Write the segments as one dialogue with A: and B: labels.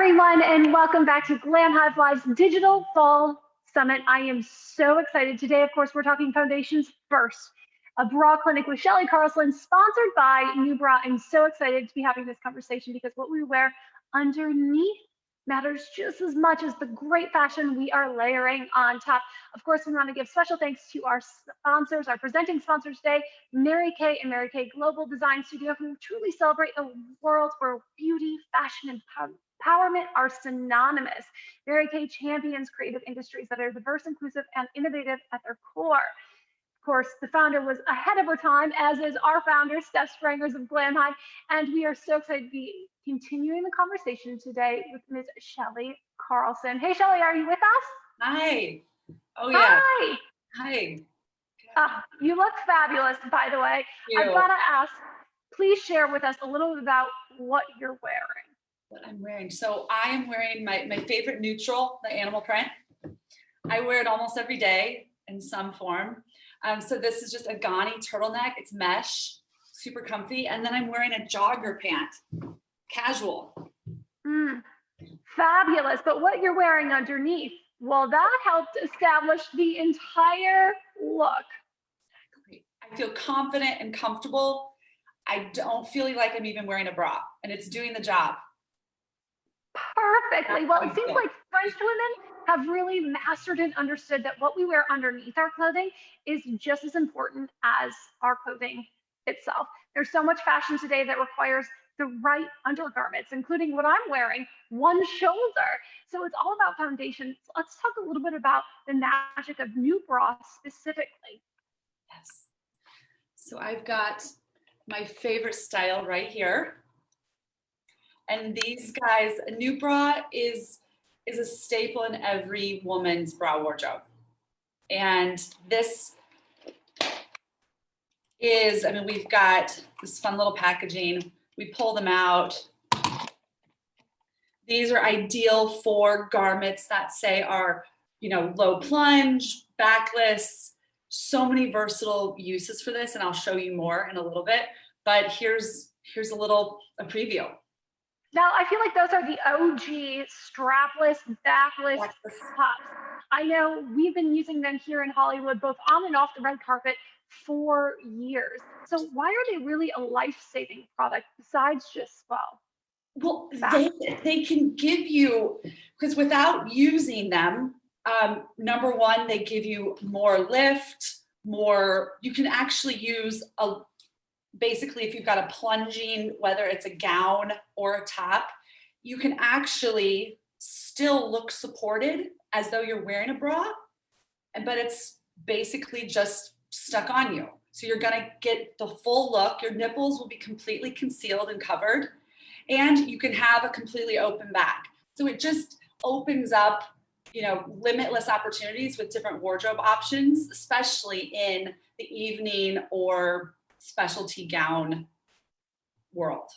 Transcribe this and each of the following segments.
A: everyone, and welcome back to Glam Hive Live's Digital Fall Summit. I am so excited. Today, of course, we're talking Foundations First, a bra clinic with Shelly Carlson, sponsored by New Bra. I'm so excited to be having this conversation because what we wear underneath matters just as much as the great fashion we are layering on top. Of course, we want to give special thanks to our sponsors, our presenting sponsors today, Mary Kay and Mary Kay Global Design Studio, who truly celebrate a world where beauty, fashion, and empowerment are synonymous. Mary Kay champions creative industries that are diverse, inclusive, and innovative at their core. Of course, the founder was ahead of her time, as is our founder, Steph Sprangers of Glam Hive, and we are so excited to be continuing the conversation today with Ms. Shelly Carlson. Hey, Shelly, are you with us?
B: Hi. Oh, yeah.
A: Hi.
B: Hi.
A: You look fabulous, by the way. I've got to ask, please share with us a little bit about what you're wearing.
B: What I'm wearing. So I am wearing my favorite neutral, the animal print. I wear it almost every day in some form. So this is just a Ghani turtleneck. It's mesh, super comfy. And then I'm wearing a jogger pant, casual.
A: Fabulous. But what you're wearing underneath, well, that helped establish the entire look.
B: Exactly. I feel confident and comfortable. I don't feel like I'm even wearing a bra, and it's doing the job.
A: Perfectly. Well, it seems like French women have really mastered and understood that what we wear underneath our clothing is just as important as our clothing itself. There's so much fashion today that requires the right undergarments, including what I'm wearing, one shoulder. So it's all about foundation. So let's talk a little bit about the magic of New Bra specifically.
B: Yes. So I've got my favorite style right here. And these guys, a New Bra is a staple in every woman's bra wardrobe. And this is, I mean, we've got this fun little packaging. We pull them out. These are ideal for garments that say are, low plunge, backless, so many versatile uses for this. And I'll show you more in a little bit, but here's a preview.
A: Now, I feel like those are the OG strapless, backless tops. I know we've been using them here in Hollywood, both on and off the red carpet, for years. So why are they really a life-saving product besides just swell?
B: Well, they can give you, because without using them, number one, they give you more lift, you can actually use basically, if you've got a plunging, whether it's a gown or a top, you can actually still look supported as though you're wearing a bra, but it's basically just stuck on you. So you're gonna get the full look. Your nipples will be completely concealed and covered, and you can have a completely open back. So it just opens up, limitless opportunities with different wardrobe options, especially in the evening or specialty gown world.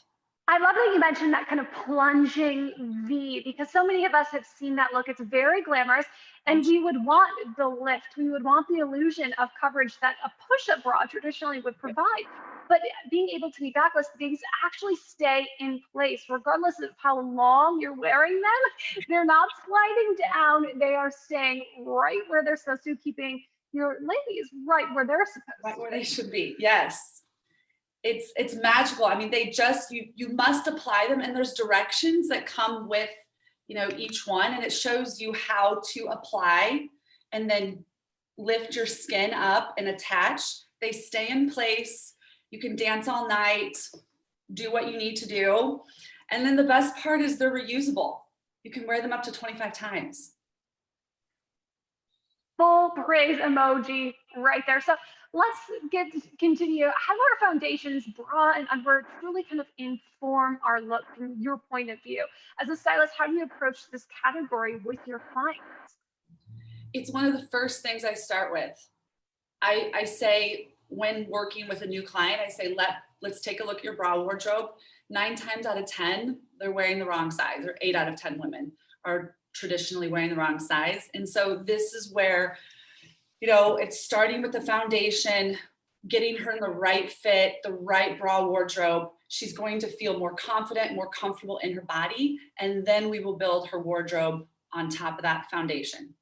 A: I love that you mentioned that kind of plunging V, because so many of us have seen that look. It's very glamorous, and we would want the lift. We would want the illusion of coverage that a push-up bra traditionally would provide. But being able to be backless, these actually stay in place, regardless of how long you're wearing them. They're not sliding down. They are staying right where they're supposed to, keeping your ladies right where they're supposed to.
B: Right where they should be, yes. It's magical. I mean, you must apply them, and there's directions that come with, each one, and it shows you how to apply and then lift your skin up and attach. They stay in place. You can dance all night, do what you need to do. And then the best part is they're reusable. You can wear them up to 25 times.
A: Full praise emoji right there. So let's continue. How are foundations, bra, and underwear truly kind of inform our look from your point of view? As a stylist, how do you approach this category with your clients?
B: It's one of the first things I start with. I say, when working with a new client, I say, let's take a look at your bra wardrobe. 9 times out of 10, they're wearing the wrong size, or 8 out of 10 women are traditionally wearing the wrong size. And so this is where, it's starting with the foundation, getting her in the right fit, the right bra wardrobe, She's going to feel more confident, more comfortable in her body. And then we will build her wardrobe on top of that foundation.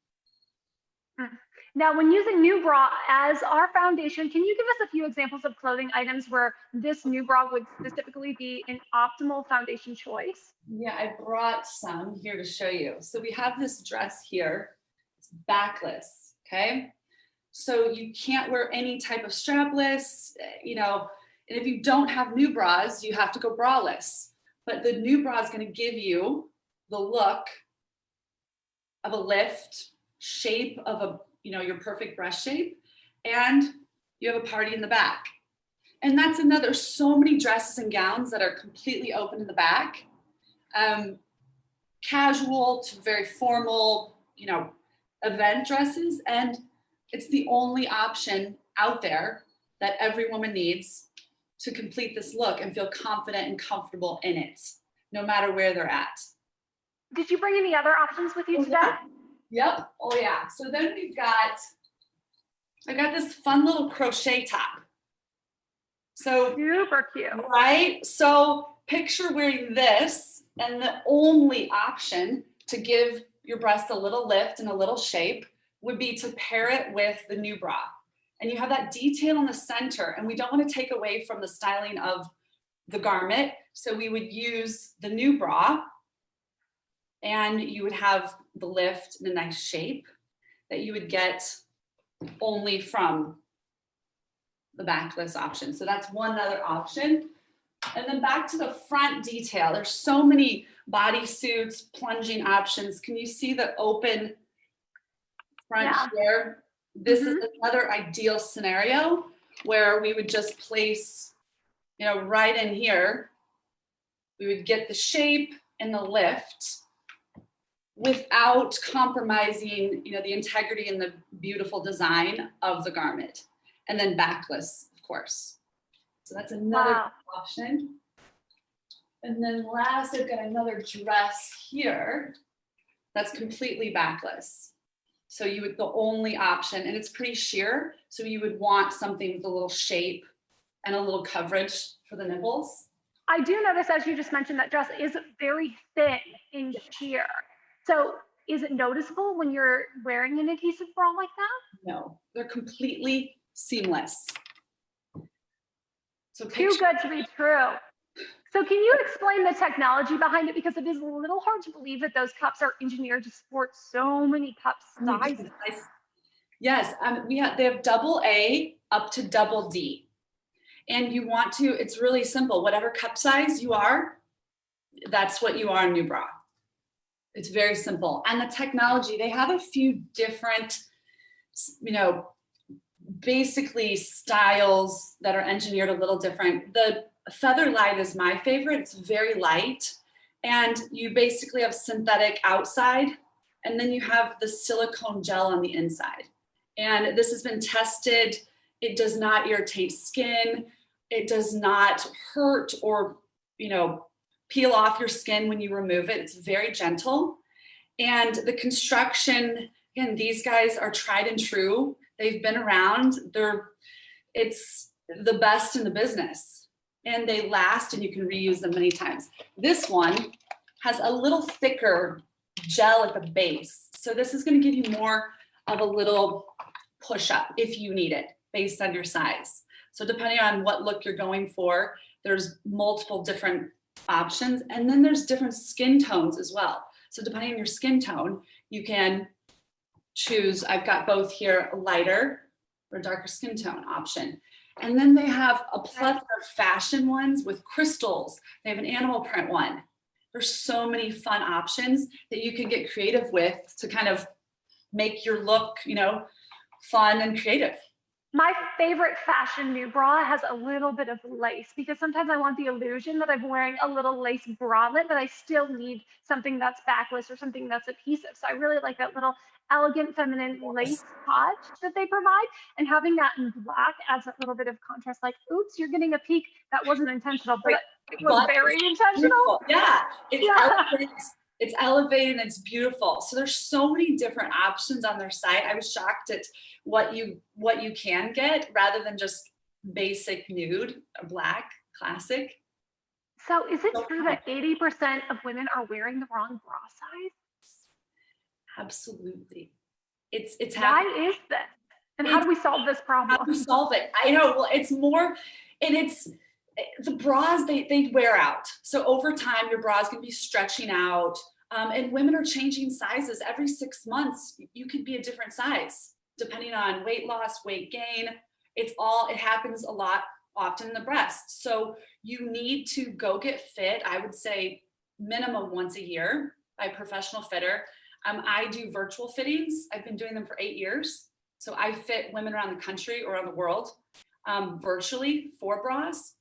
A: Now, when using new bra as our foundation, can you give us a few examples of clothing items where this new bra would specifically be an optimal foundation choice?
B: Yeah, I brought some here to show you. So we have this dress here. It's backless, okay? So you can't wear any type of strapless, you know, and if you don't have new bras, you have to go braless. But the new bra is going to give you the look of a lift, shape of a, you know, your perfect breast shape, and you have a party in the back. And that's another, so many dresses and gowns that are completely open in the back, casual to very formal, you know, event dresses. And it's the only option out there that every woman needs to complete this look and feel confident and comfortable in it, no matter where they're at.
A: Did you bring any other options with you today?
B: Yep. Oh yeah. So then I got this fun little crochet top. So
A: super cute.
B: Right. So picture wearing this, and the only option to give your breast a little lift and a little shape would be to pair it with the new bra. And you have that detail in the center, and we don't want to take away from the styling of the garment. So we would use the new bra, and you would have the lift and a nice shape that you would get only from the backless option. So that's one other option. And then back to the front detail. There's so many bodysuits, plunging options. Can you see the open front here? This is another ideal scenario where we would just place, you know, right in here. We would get the shape and the lift without compromising, you know, the integrity and the beautiful design of the garment. And then backless, of course. So that's another option. And then last, I've got another dress here that's completely backless. So you would, the only option, and it's pretty sheer, so you would want something with a little shape and a little coverage for the nipples.
A: I do notice, as you just mentioned, that dress is very thin in sheer. So is it noticeable when you're wearing an adhesive bra like that?
B: No, they're completely seamless. So
A: too good to be true. So can you explain the technology behind it? Because it is a little hard to believe that those cups are engineered to support so many cup sizes.
B: Yes, they have double A up to double D. And you want to, it's really simple. Whatever cup size you are, that's what you are in new bra. It's very simple. And the technology, they have a few different, you know, basically styles that are engineered a little different. The Feather Light is my favorite. It's very light. And you basically have synthetic outside, and then you have the silicone gel on the inside. And this has been tested. It does not irritate skin. It does not hurt or, you know, peel off your skin when you remove it. It's very gentle. And the construction, again, these guys are tried and true. They've been around. It's the best in the business. And they last, and you can reuse them many times. This one has a little thicker gel at the base. So this is going to give you more of a little push up if you need it based on your size. So depending on what look you're going for, there's multiple different options. And then there's different skin tones as well. So depending on your skin tone, you can choose, I've got both here, a lighter or darker skin tone option. And then they have a plethora of fashion ones with crystals. They have an animal print one. There's so many fun options that you can get creative with to kind of make your look, you know, fun and creative.
A: My favorite fashion new bra has a little bit of lace, because sometimes I want the illusion that I'm wearing a little lace bralette, but I still need something that's backless or something that's adhesive. So I really like that little elegant feminine lace touch that they provide, and having that in black adds a little bit of contrast. Like, oops, you're getting a peek that wasn't intentional, but it was very intentional.
B: Yeah, it's elevated and it's beautiful. So there's so many different options on their site. I was shocked at what you can get rather than just basic nude or black classic.
A: So is it
B: So
A: true that 80% of women are wearing the wrong bra size?
B: absolutely. It's
A: Why
B: happening.
A: is this? And how
B: It's
A: do we solve this
B: how do we
A: problem?
B: solve it? I know. Well, it's more, and it's the bras, they wear out. So over time, your bra is going to be stretching out. And women are changing sizes every 6 months. You could be a different size depending on weight loss, weight gain. It happens a lot often in the breast. So you need to go get fit. I would say minimum once a year by a professional fitter. I do virtual fittings. I've been doing them for 8 years. So I fit women around the country, around the world, virtually for bras.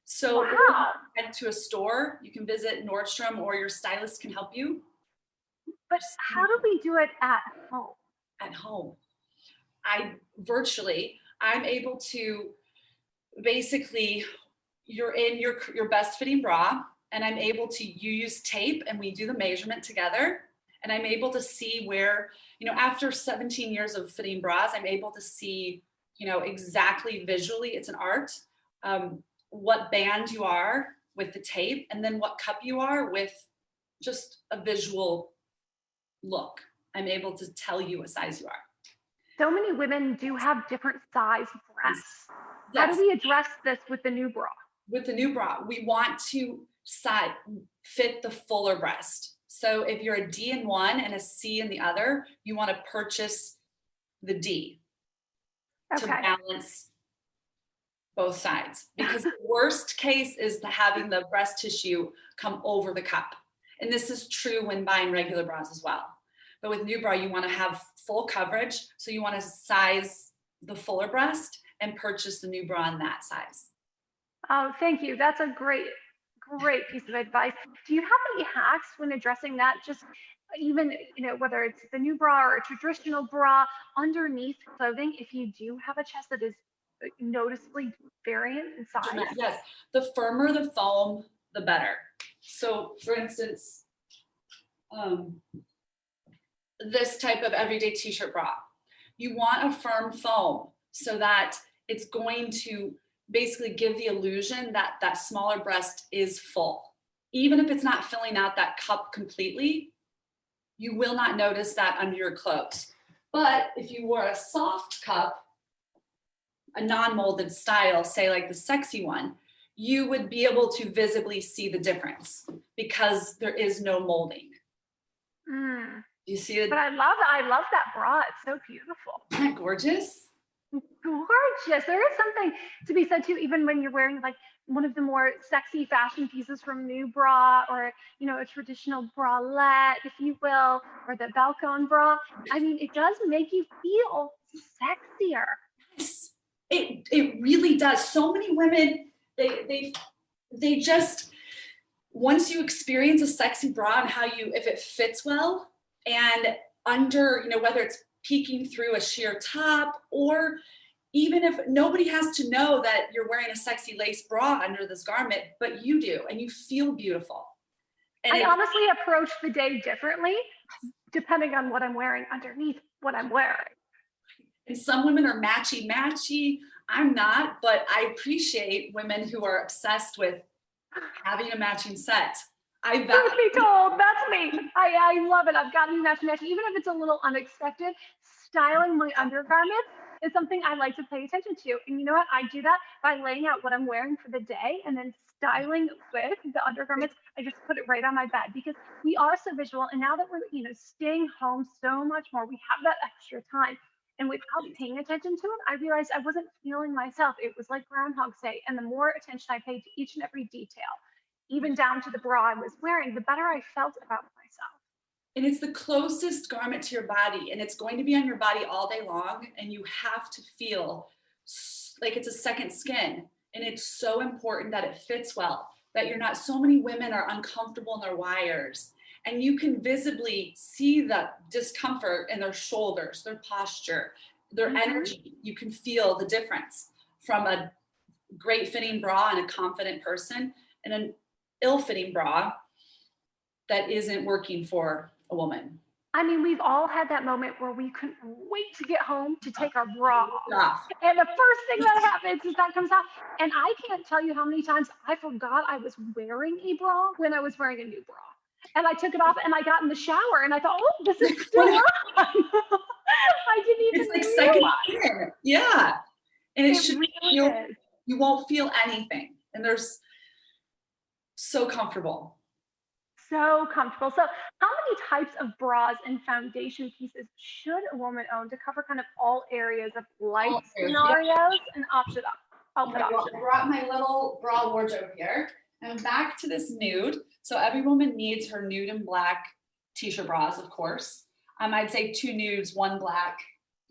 B: So or you
A: Wow.
B: can head to a store, you can visit Nordstrom, or your stylist can help you
A: But how do we do it at home?
B: at home. I'm able to basically, you're in your best fitting bra, and I'm able to use tape, and we do the measurement together. And I'm able to see where, after 17 years of fitting bras, I'm able to see, exactly visually, it's an art, what band you are with the tape, and then what cup you are with just a visual look. I'm able to tell you what size you are.
A: So many women do have different size breasts. How do
B: Yes.
A: we address this with the new bra?
B: With the new bra, we want to fit the fuller breast. So if you're a D in one and a C in the other, you want to purchase the D to
A: Okay.
B: balance both sides. Because the worst case is having the breast tissue come over the cup. And this is true when buying regular bras as well. But with new bra, you want to have full coverage. So you want to size the fuller breast and purchase the new bra in that size.
A: Oh, thank you. That's a great piece of advice. Do you have any hacks when addressing that? Just even, whether it's the new bra or a traditional bra underneath clothing, if you do have a chest that is noticeably variant in size?
B: Yes, the firmer the foam, the better. So for instance, this type of everyday t-shirt bra, you want a firm foam so that it's going to basically give the illusion that that smaller breast is full. Even if it's not filling out that cup completely, you will not notice that under your clothes. But if you wore a soft cup, a non-molded style, say like the sexy one, you would be able to visibly see the difference because there is no molding.
A: Mm.
B: You see it?
A: But I love that bra. It's so beautiful.
B: Isn't that gorgeous?
A: Gorgeous. There is something to be said too, even when you're wearing like one of the more sexy fashion pieces from New Bra, or a traditional bralette, if you will, or the Balcon bra. I mean, it does make you feel sexier.
B: Yes, it really does. So many women, they just, once you experience a sexy bra and if it fits well, and under, whether it's peeking through a sheer top, or even if nobody has to know that you're wearing a sexy lace bra under this garment, but you do, and you feel beautiful. And
A: I honestly approach the day differently depending on what I'm wearing underneath what I'm wearing.
B: And some women are matchy. I'm not, but I appreciate women who are obsessed with having a matching set.
A: Truth be told, that's me. I love it. I've gotten matching, even if it's a little unexpected. Styling my undergarments is something I like to pay attention to. And you know what? I do that by laying out what I'm wearing for the day and then styling with the undergarments. I just put it right on my bed because we are so visual. And now that we're, staying home so much more, we have that extra time. And without paying attention to it, I realized I wasn't feeling myself. It was like Groundhog Day. And the more attention I paid to each and every detail, even down to the bra I was wearing, the better I felt about myself.
B: And it's the closest garment to your body, and it's going to be on your body all day long, and you have to feel like it's a second skin. And it's so important that it fits well, that you're not, so many women are uncomfortable in their wires, and you can visibly see the discomfort in their shoulders, their posture, their energy. You can feel the difference from a great fitting bra and a confident person, and an ill-fitting bra that isn't working for a woman.
A: I mean, we've all had that moment where we couldn't wait to get home to take our bra off.
B: Off.
A: And the first thing that happens is that comes out. And I can't tell you how many times I forgot I was wearing a bra when I was wearing a new bra. And I took it off and I got in the shower and I thought, oh, this is still on. I didn't even
B: It's like
A: realize.
B: second skin. Yeah. And it should
A: really
B: feel,
A: is.
B: you won't feel anything. And there's so comfortable.
A: So comfortable. So how many types of bras and foundation pieces should a woman own to cover kind of all areas of life scenarios and outfit
B: I brought my little bra wardrobe here. And back to this nude. So every woman needs her nude and black t-shirt bras, of course. I'd say 2 nudes, 1 black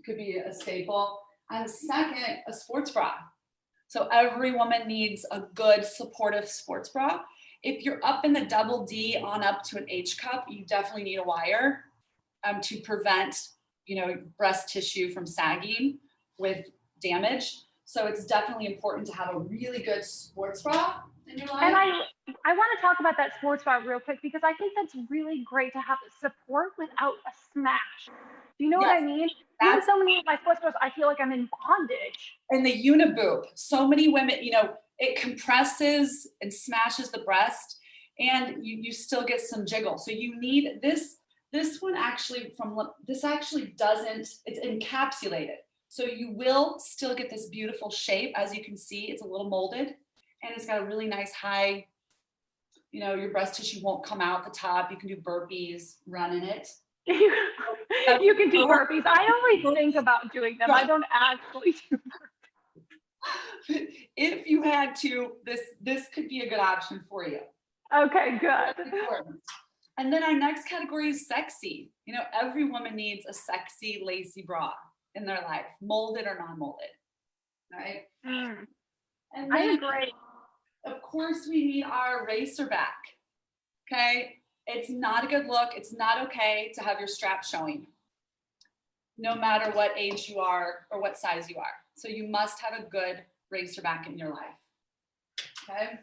B: could be a staple. And second, a sports bra. So every woman needs a good supportive sports bra. If you're up in the double D on up to an H cup, you definitely need a wire to prevent, breast tissue from sagging with damage. So it's definitely important to have a really good sports bra in your life.
A: And I want to talk about that sports bra real quick because I think that's really great to have support without a smash. Do you know what I mean? Even so many of my sports bras, I feel like I'm in bondage.
B: And the uniboob, so many women, it compresses and smashes the breast and you still get some jiggle. So you need this one actually doesn't, it's encapsulated. So you will still get this beautiful shape. As you can see, it's a little molded and it's got a really nice high, your breast tissue won't come out the top. You can do burpees, run in it.
A: You can do burpees. I only think about doing them. I don't actually do burpees.
B: If you had to, this could be a good option for you.
A: Okay, good.
B: And then our next category is sexy. Every woman needs a sexy, lacy bra in their life, molded or non-molded, right? And then,
A: I agree.
B: Of course, we need our racer back, okay? It's not a good look. It's not okay to have your strap showing, no matter what age you are or what size you are. So you must have a good racer back in your life, okay?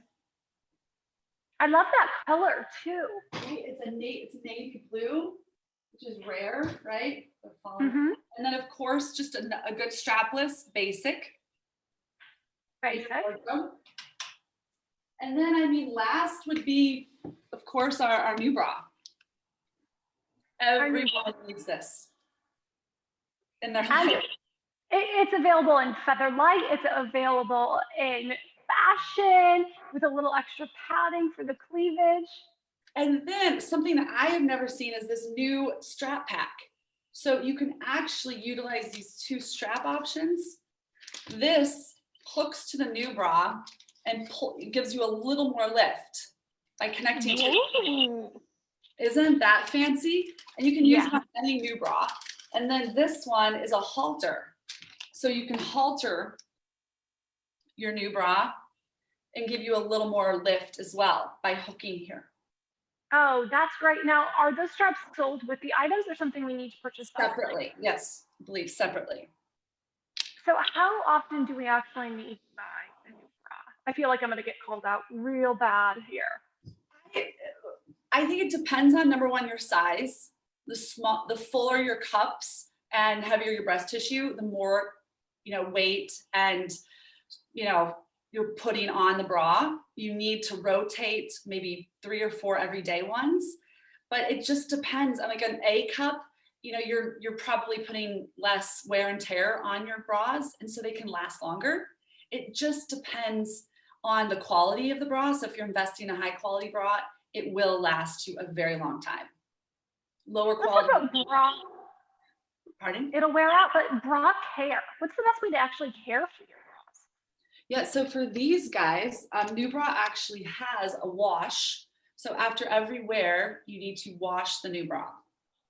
A: I love that color too.
B: It's navy blue, which is rare, right?
A: Mm-hmm.
B: And then of course, just a good strapless basic.
A: Basic.
B: And then, last would be, of course, our new bra. Every woman needs this in their life.
A: It's available in feather light. It's available in fashion with a little extra padding for the cleavage.
B: And then something that I have never seen is this new strap pack. So you can actually utilize these 2 strap options. This hooks to the new bra and it gives you a little more lift by connecting. Isn't that fancy? And you can use it on any new bra. And then this one is a halter. So you can halter your new bra and give you a little more lift as well by hooking here.
A: Oh, that's great. Now, are those straps sold with the items or something we need to purchase
B: separately? Yes, I believe separately.
A: So how often do we actually need to buy a new bra? I feel like I'm going to get called out real bad here.
B: I think it depends on, number one, your size. The fuller your cups and heavier your breast tissue, the more, weight and, you're putting on the bra. You need to rotate maybe 3 or 4 everyday ones, but it just depends. Like an A cup, you're probably putting less wear and tear on your bras, and so they can last longer. It just depends on the quality of the bra. So if you're investing in a high quality bra, it will last you a very long time. Lower quality.
A: Let's talk about bra.
B: Pardon?
A: It'll wear out, but bra care. What's the best way to actually care for your bras?
B: Yeah, so for these guys, new bra actually has a wash. So after every wear, you need to wash the new bra.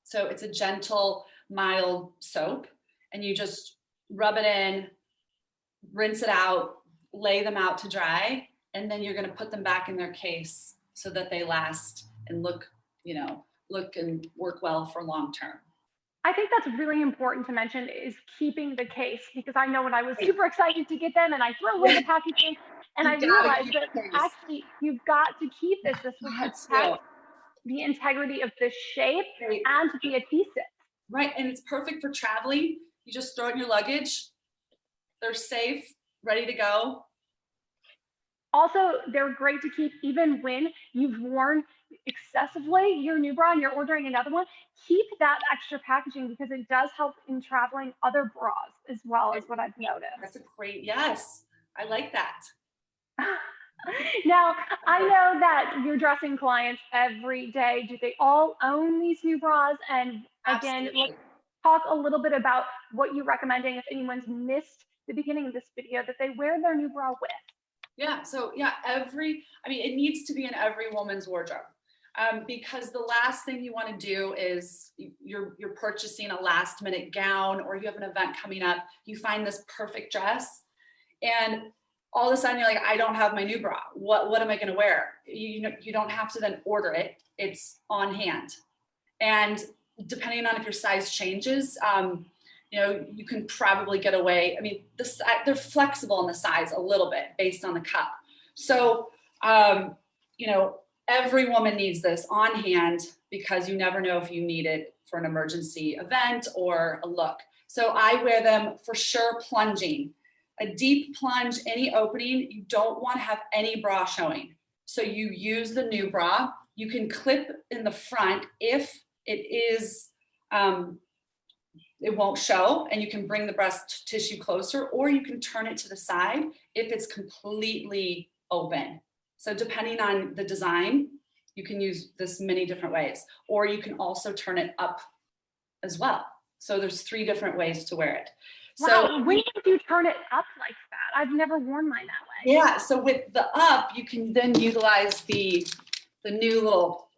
B: So it's a gentle, mild soap, and you just rub it in, rinse it out, lay them out to dry, and then you're going to put them back in their case so that they last and look and work well for long term.
A: I think that's really important to mention is keeping the case, because I know when I was super excited to get them and I threw away the packaging and I realized that actually you've got to keep this. This was the integrity of the shape and the adhesive.
B: Right, and it's perfect for traveling. You just throw it in your luggage. They're safe, ready to go.
A: Also, they're great to keep even when you've worn excessively your new bra and you're ordering another one. Keep that extra packaging because it does help in traveling other bras as well, is what I've noticed.
B: That's a great, yes, I like that.
A: Now, I know that you're dressing clients every day. Do they all own these new bras? And again,
B: Absolutely.
A: let's talk a little bit about what you're recommending if anyone's missed the beginning of this video, that they wear their new bra with.
B: Yeah, so yeah, it needs to be in every woman's wardrobe. Because the last thing you want to do is you're purchasing a last minute gown, or you have an event coming up, you find this perfect dress, and all of a sudden you're like, I don't have my new bra. What am I going to wear? You don't have to then order it. It's on hand. And depending on if your size changes, you can probably get away. I mean, they're flexible in the size a little bit based on the cup. So, every woman needs this on hand because you never know if you need it for an emergency event or a look. So I wear them for sure plunging. A deep plunge, any opening, you don't want to have any bra showing. So you use the new bra. You can clip in the front if it is, it won't show, and you can bring the breast tissue closer, or you can turn it to the side if it's completely open. So depending on the design, you can use this many different ways, or you can also turn it up as well. So there's 3 different ways to wear it.
A: Wow,
B: So
A: when did you turn it up like that? I've never worn mine that way.
B: yeah, so with the up, you can then utilize the new little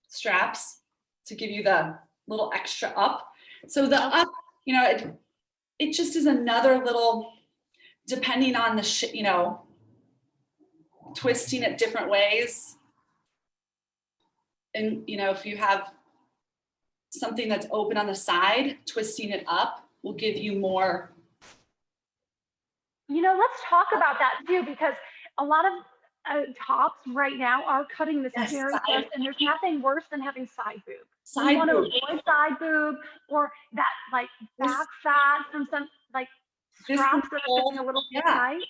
B: straps to give you the little extra up. So the up, it just is another little, depending on the, twisting it different ways. And, if you have something that's open on the side, twisting it up will give you more.
A: Let's talk about that too, because a lot of tops right now are cutting this very close, and there's nothing worse than having side boob. You want to avoid side boob or that like back fat from some like straps that are getting a little too tight.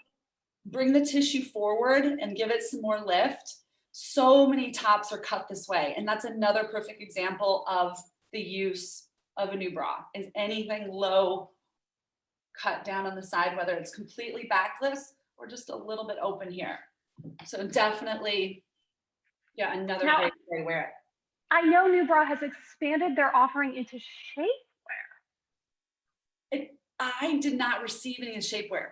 B: Bring the tissue forward and give it some more lift. So many tops are cut this way, and that's another perfect example of the use of a new bra. Is anything low cut down on the side, whether it's completely backless or just a little bit open here. So definitely, another great way to wear it.
A: I know New Bra has expanded their offering into shapewear.
B: I did not receive any shapewear.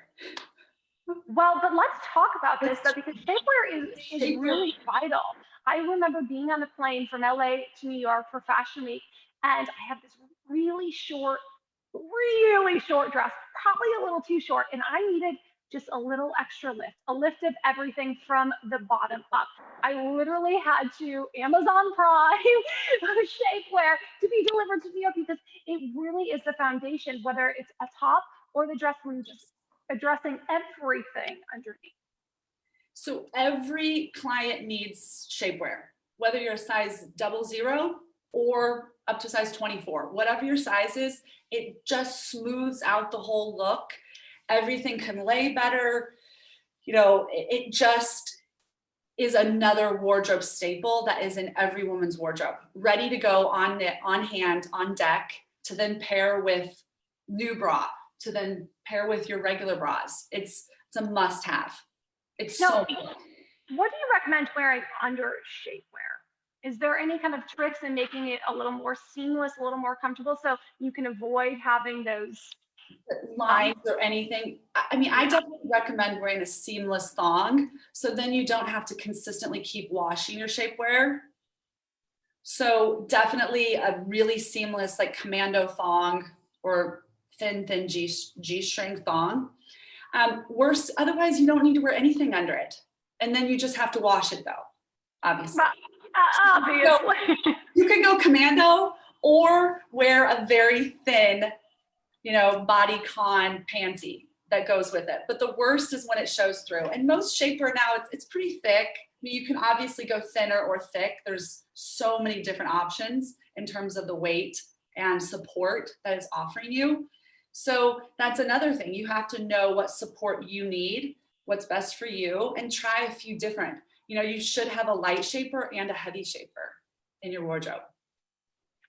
A: Well, but let's talk about this though, because shapewear is really vital. I remember being on a plane from LA to New York for Fashion Week, and I have this really short dress, probably a little too short, and I needed just a little extra lift, a lift of everything from the bottom up. I literally had to Amazon Prime shapewear to be delivered to New York because it really is the foundation, whether it's a top or the dress, when just addressing everything underneath.
B: So every client needs shapewear, whether you're a size 00 or up to size 24, whatever your size is, it just smooths out the whole look. Everything can lay better. It just is another wardrobe staple that is in every woman's wardrobe, ready to go on hand, on deck, to then pair with new bra, to then pair with your regular bras. It's a must have. It's so good.
A: What do you recommend wearing under shapewear? Is there any kind of tricks in making it a little more seamless, a little more comfortable, so you can avoid having those
B: lines or anything? I definitely recommend wearing a seamless thong, so then you don't have to consistently keep washing your shapewear. So definitely a really seamless, like commando thong or thin G-string thong. Worse, otherwise you don't need to wear anything under it, and then you just have to wash it though, obviously.
A: Obviously.
B: So you can go commando or wear a very thin, bodycon panty that goes with it. But the worst is when it shows through. And most shapewear now, it's pretty thick. You can obviously go thinner or thick. There's so many different options in terms of the weight and support that it's offering you. So that's another thing. You have to know what support you need, what's best for you, and try a few different. You should have a light shaper and a heavy shaper in your wardrobe.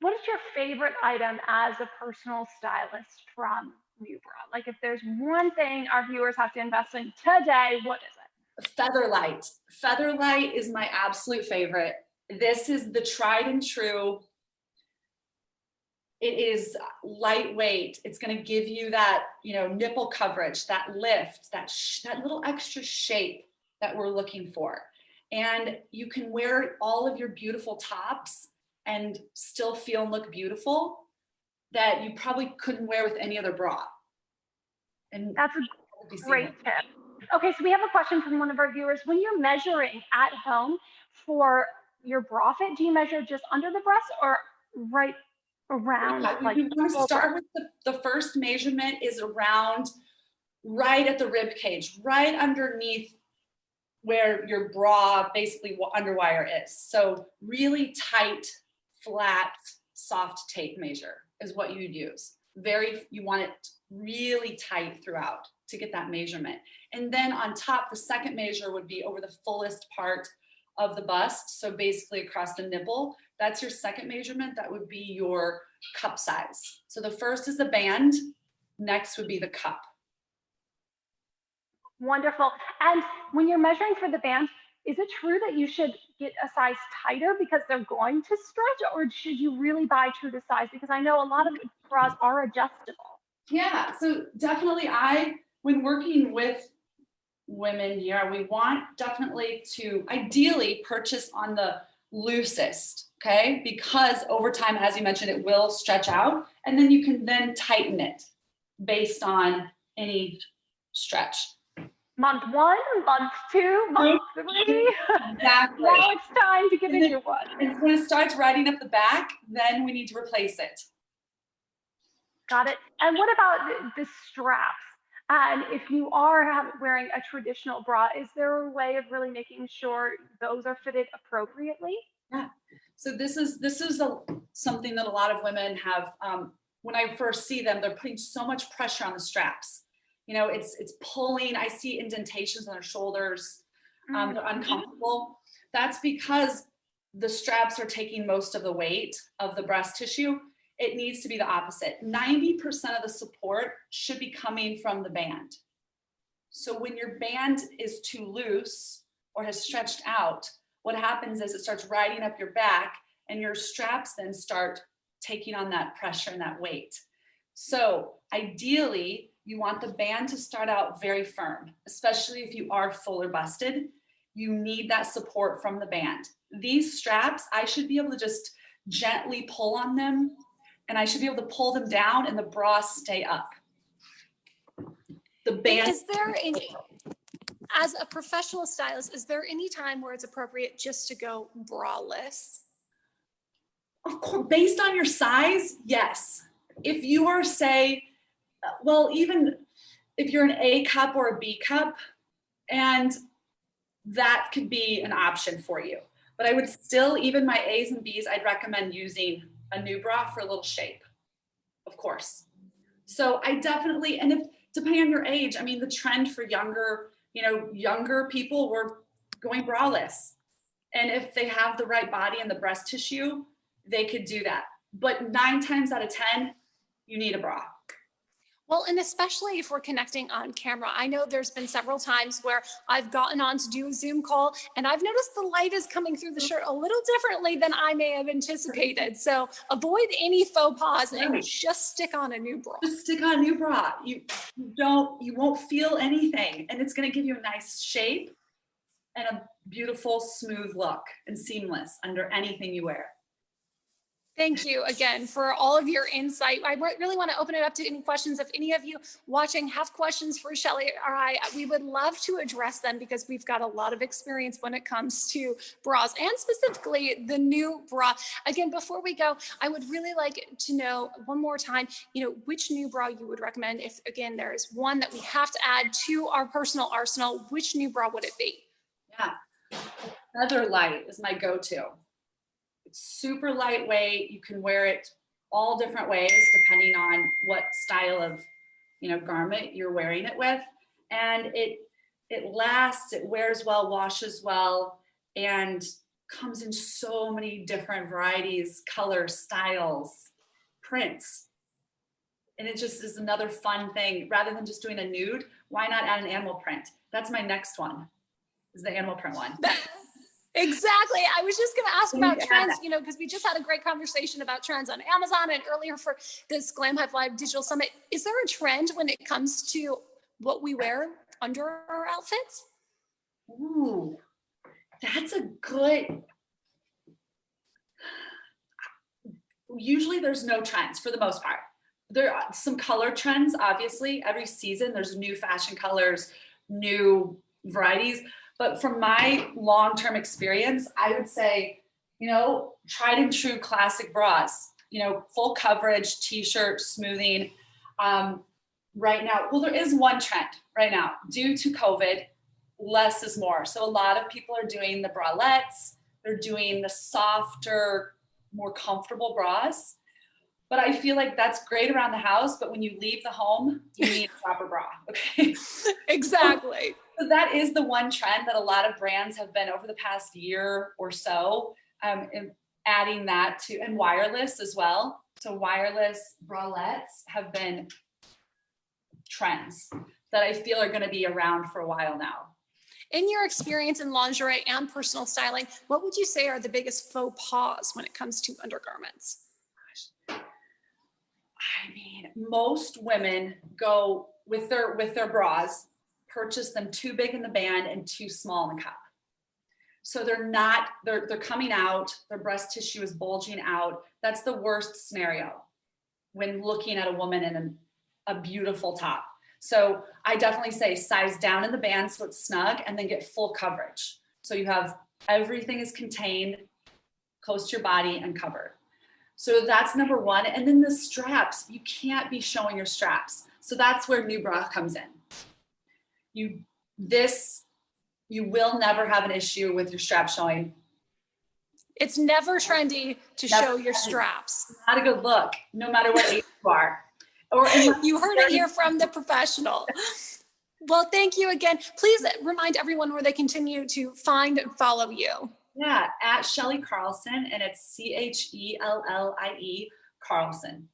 A: What is your favorite item as a personal stylist from New Bra? Like, if there's one thing our viewers have to invest in today, what is it?
B: Featherlight. Featherlight is my absolute favorite. This is the tried and true. It is lightweight. It's going to give you that, nipple coverage, that lift, that little extra shape that we're looking for. And you can wear all of your beautiful tops and still feel and look beautiful that you probably couldn't wear with any other bra. And
A: that's a great tip. Okay, so we have a question from one of our viewers. When you're measuring at home for your bra fit, do you measure just under the breast or right around?
B: Yeah, you want to start with the first measurement is around right at the rib cage, right underneath where your bra basically underwire is. So really tight, flat, soft tape measure is what you'd use. You want it really tight throughout to get that measurement. And then on top, the second measure would be over the fullest part of the bust. So basically across the nipple, that's your second measurement. That would be your cup size. So the first is the band. Next would be the cup.
A: Wonderful. And when you're measuring for the band, is it true that you should get a size tighter because they're going to stretch, or should you really buy true to size? Because I know a lot of bras are adjustable.
B: Yeah, so definitely when working with women here, we want definitely to ideally purchase on the loosest, okay? Because over time, as you mentioned, it will stretch out, and then you can then tighten it based on any stretch.
A: Month 1, month 2, month 3.
B: Exactly.
A: Now it's time to get a new one.
B: And when it starts riding up the back, then we need to replace it.
A: Got it. And what about the straps? And if you are wearing a traditional bra, is there a way of really making sure those are fitted appropriately?
B: Yeah. So this is something that a lot of women have. When I first see them, they're putting so much pressure on the straps. It's pulling. I see indentations on their shoulders. They're uncomfortable. That's because the straps are taking most of the weight of the breast tissue. It needs to be the opposite. 90% of the support should be coming from the band. So when your band is too loose or has stretched out, what happens is it starts riding up your back, and your straps then start taking on that pressure and that weight. So ideally, you want the band to start out very firm, especially if you are fuller busted. You need that support from the band. These straps, I should be able to just gently pull on them, and I should be able to pull them down and the bra stay up. The band.
C: Is there as a professional stylist, is there any time where it's appropriate just to go braless?
B: Of course, based on your size, yes. If you are, say, even if you're an A cup or a B cup, and that could be an option for you. But I would still, even my A's and B's, I'd recommend using a new bra for a little shape, of course. So I definitely, and if depending on your age, I mean, the trend for younger people were going braless. And if they have the right body and the breast tissue, they could do that. But 9 times out of 10, you need a bra.
C: Well, and especially if we're connecting on camera, I know there's been several times where I've gotten on to do a Zoom call and I've noticed the light is coming through the shirt a little differently than I may have anticipated. So avoid any faux pas and just stick on a new bra.
B: Just stick on a new bra. You won't feel anything, and it's going to give you a nice shape and a beautiful, smooth look and seamless under anything you wear.
C: Thank you again for all of your insight. I really want to open it up to any questions. If any of you watching have questions for Shelly or I, we would love to address them because we've got a lot of experience when it comes to bras and specifically the new bra. Again, before we go, I would really like to know one more time, which new bra you would recommend. If again, there is one that we have to add to our personal arsenal, which new bra would it be?
B: Yeah. Feather light is my go-to. It's super lightweight. You can wear it all different ways depending on what style of, garment you're wearing it with. And it lasts, it wears well, washes well, and comes in so many different varieties, colors, styles, prints. And it just is another fun thing. Rather than just doing a nude, why not add an animal print? That's my next one, is the animal print one.
C: Exactly. I was just going to ask about trends, because we just had a great conversation about trends on Amazon and earlier for this Glam Hive Live Digital Summit. Is there a trend when it comes to what we wear under our outfits?
B: Ooh, that's a good. Usually there's no trends for the most part. There are some color trends, obviously. Every season there's new fashion colors, new varieties. But from my long-term experience, I would say, tried and true classic bras, full coverage, t-shirt, smoothing. Right now, well, there is one trend right now. Due to COVID, less is more. So a lot of people are doing the bralettes. They're doing the softer, more comfortable bras. But I feel like that's great around the house, but when you leave the home, you need a proper bra, okay?
C: Exactly.
B: So that is the one trend that a lot of brands have been over the past year or so, adding that to, and wireless as well. So wireless bralettes have been trends that I feel are going to be around for a while now.
C: In your experience in lingerie and personal styling, what would you say are the biggest faux pas when it comes to undergarments?
B: I mean, most women go with their bras, purchase them too big in the band and too small in the cup. So they're coming out, their breast tissue is bulging out. That's the worst scenario when looking at a woman in a beautiful top. So I definitely say size down in the band so it's snug, and then get full coverage. So you have everything is contained, close to your body and covered. So that's number one. And then the straps, you can't be showing your straps. So that's where new bra comes in. You will never have an issue with your strap showing.
C: It's never trendy to show your straps.
B: Not a good look, no matter what age you are.
C: You heard it here from the professional. Well, thank you again. Please remind everyone where they continue to find and follow you.
B: Yeah, at Shelly Carlson, and it's CHELLIE Carlson.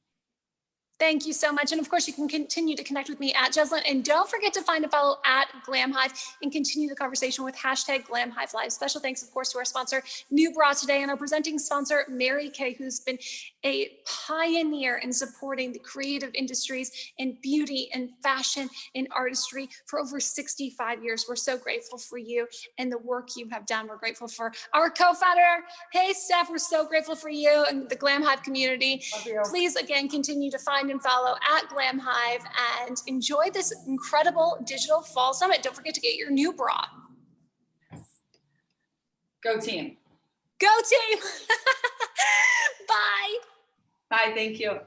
C: Thank you so much. And of course, you can continue to connect with me at Jeslyn. And don't forget to find and follow at Glam Hive and continue the conversation with hashtag Glam Hive Live. Special thanks, of course, to our sponsor, New Bra Today, and our presenting sponsor, Mary Kay, who's been a pioneer in supporting the creative industries in beauty and fashion and artistry for over 65 years. We're so grateful for you and the work you have done. We're grateful for our co-founder. Hey, Steph, we're so grateful for you and the Glam Hive community. Please, again, continue to find and follow at Glam Hive and enjoy this incredible digital fall summit. Don't forget to get your new bra.
B: Go team.
C: Go team. Bye.
B: Bye, thank you.